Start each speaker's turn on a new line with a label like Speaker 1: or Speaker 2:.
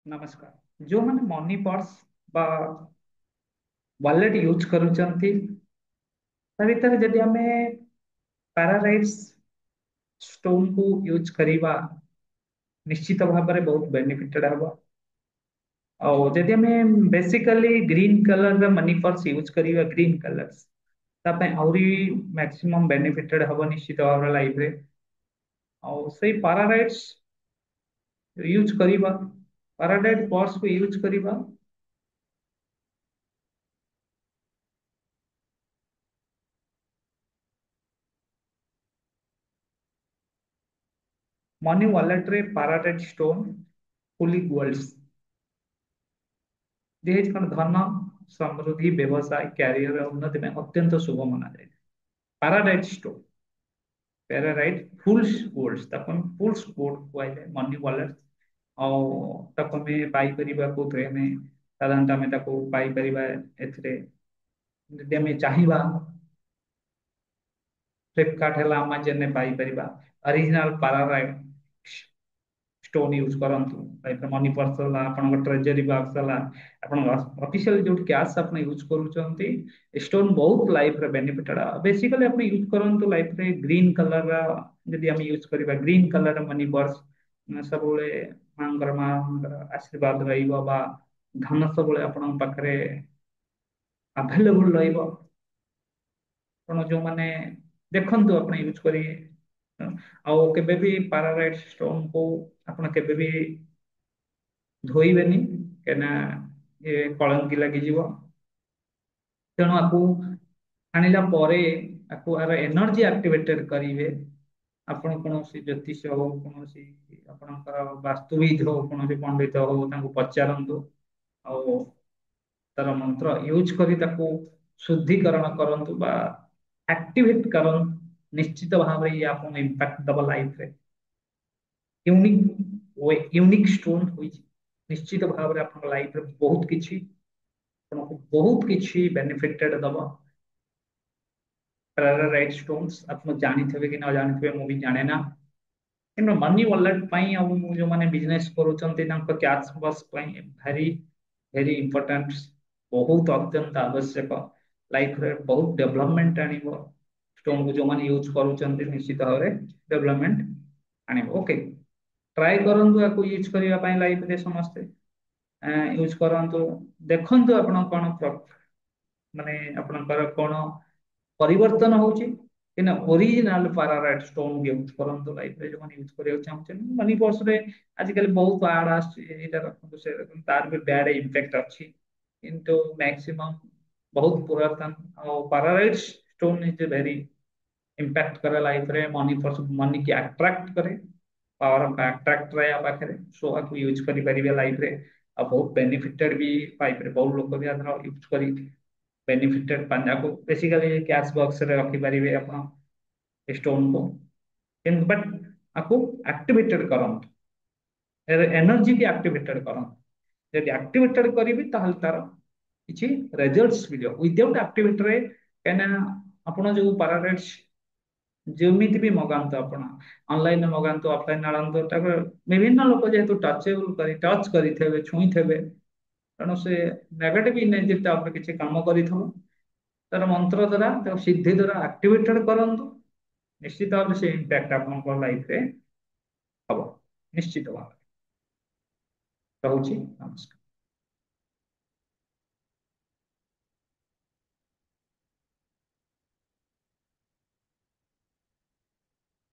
Speaker 1: नमस्कार। जो मैंने मनी पर्स बा वॉलेट यूज करूछंती ता भीतर जदि हमें पैराडाइज स्टोन को यूज करिबा निश्चित भाव में बहुत बेनिफिटेड हबो। और जदि हमें बेसिकली ग्रीन कलर रे मनी पर्स यूज करिबा ग्रीन कलर्स ता पे आउरी मैक्सिमम बेनिफिटेड हबो निश्चित भाव लाइफ रे। और सही पैराडाइज यूज करिबा पैराडाइज पर्स को यूज करिबा मनी वॉलेट रे पैराडाइज स्टोन फुली गोल्ड्स दहेज कण धन समृद्धि व्यवसाय कैरियर उन्नति में अत्यंत शुभ माना जाए। पैराडाइट स्टोन पैराडाइट फुल्स गोल्ड्स ताको फुल्स गोल्ड कहले मनी वॉलेट और ताको में पाई परिबा को थे में साधारणतः में ताको पाई परिबा एथरे यदि हमें चाहिबा फ्लिपकार्ट है अमेजन ने पाई परिबा ओरिजिनल पैराडाइट स्टोन यूज करंतु लाइक मनी पर्स होला आपन ट्रेजरी बॉक्स होला आपन ऑफिशियल जो कैश आपन यूज करूचंती स्टोन बहुत लाइफ रे बेनिफिटेड बेसिकली आपन यूज करंतु लाइफ रे ग्रीन कलर रा यदि हम यूज करिबा ग्रीन कलर रा मनी पर्स सबले मांगर मांगर आशीर्वाद रहिबो बा धन सबले आपन पाखरे अवेलेबल रहिबो। ଆପଣ ଯୋଉମାନେ ଦେଖନ୍ତୁ ଆପଣ ୟୁଜ କରି ଆଉ କେବେ ବି ପାରାରାଇଟ ଷ୍ଟୋନ କୁ ଆପଣ କେବେ ବି ଧୋଇବେନି କାହିଁକିନା ଏ କଳଙ୍କି ଲାଗିଯିବ। ତେଣୁ ଆକୁ ଆଣିଲା ପରେ ଆକୁ ଆର ଏନର୍ଜି ଆକ୍ଟିଭେଟେଡ କରିବେ। ଆପଣ କୌଣସି ଜ୍ୟୋତିଷ ହଉ କୌଣସି ଆପଣଙ୍କର ବାସ୍ତୁବିଦ ହଉ କୌଣସି ପଣ୍ଡିତ ହଉ ତାଙ୍କୁ ପଚାରନ୍ତୁ ଆଉ ତାର ମନ୍ତ୍ର ୟୁଜ କରି ତାକୁ ଶୁଦ୍ଧିକରଣ କରନ୍ତୁ ବା ଆକ୍ଟିଭେଟ କରନ୍ତୁ। ନିଶ୍ଚିତ ଭାବରେ ଇଏ ଆପଣଙ୍କୁ ଇମ୍ପାକ୍ଟ ଦବ ଲାଇଫରେ। ୟୁନିକ୍ ଷ୍ଟୋନ ହୋଇଛି ନିଶ୍ଚିତ ଭାବରେ ଆପଣଙ୍କ ଲାଇଫରେ ବହୁତ କିଛି ଆପଣଙ୍କୁ ବହୁତ କିଛି ବେନିଫିटेड ଦବ। ପ୍ରାୟୋରାଇଜ ଷ୍ଟୋन्स ଆପଣ ଜାଣିଥିବେ କି ନ ଜାଣିଥିବେ ମୁଁ ବି ଜାଣେ ନା କିନ୍ତୁ ମନି ୱାଲେଟ ପାଇଁ ଆଉ ଯୋଉମାନେ ବିଜନେସ କରୁଛନ୍ତି ତାଙ୍କ କ୍ୟାଶ ବସ୍ ପାଇଁ ଭାରି ଭେରି ଇମ୍पोର୍ଟାଣ୍ଟ ବହୁତ ଅତ୍ୟନ୍ତ ଆବଶ୍ୟକ। ଲାଇଫରେ ବହୁତ ଡେଭଲପମେଣ୍ଟ ଆଣିବ। ଷ୍ଟୋन କୁ ଯୋଉମାନେ ୟୁଜ କରୁଛନ୍ତି ନିଶ୍ଚିତ ଭାବରେ ଡେଭଲପମେଣ୍ଟ ଆଣିବ। ଓକେ ଟ୍ରାଏ କରନ୍ତୁ ଆକୁ ୟୁଜ କରିବା ପାଇଁ ଲାଇଫରେ ସମସ୍ତେ ୟୁଜ କରନ୍ତୁ। ଦେଖନ୍ତୁ ଆପଣ କଣ ମାନେ ଆପଣଙ୍କର କଣ ପରିବର୍ତ୍ତନ ହଉଛି कि ना ओरिजिनल पैराराइट स्टोन यूज करंतु लाइफ रे जो यूज କରିବାକୁ ଚାହୁଁଛନ୍ତି ମନି पर्स रे आजिकल बहुत आड आसी एटा रखନ୍ତୁ से रखନ୍ତୁ तार भी बैड इम्पैक्ट अछि किंतु मैक्सिमम बहुत पुरातन और पैराराइट स्टोन इज वेरी इम्पैक्ट करे लाइफ रे मनी पर्स मनी की अट्रैक्ट करे पावर ऑफ अट्रैक्ट रहा पाखे सो आपको यूज करि परिबे लाइफ रे आ बहुत बेनिफिटेड भी पाई पारे बहुत लोग भी आदर यूज करी बेनिफिटेड पांजा को बेसिकली कैश बॉक्स रे रखि परिबे आपण स्टोन को बट आपको एक्टिवेटेड करंत एनर्जी की एक्टिवेटेड करंत यदि एक्टिवेटेड करिवि ताहल तार किछि रिजल्ट्स मिलियो विदाउट एक्टिवेटर रे कहना आपण जो पैराडाइट्स जेमिति भी मगांतो आपण ऑनलाइन मगांतो ऑफलाइन आनंदो तक विभिन्न लोक जेहेतु टचेबल करी टच करिथेबे छुईथेबे तेणु से नेगेटिव एनर्जी तापर किछि काम करिथबो तार मंत्र द्वारा तार सिद्धि द्वारा एक्टिवेटेड करंतु निश्चित भाव से इम्पैक्ट आपन लाइफ रे हबो निश्चित भाव। रहूची नमस्कार।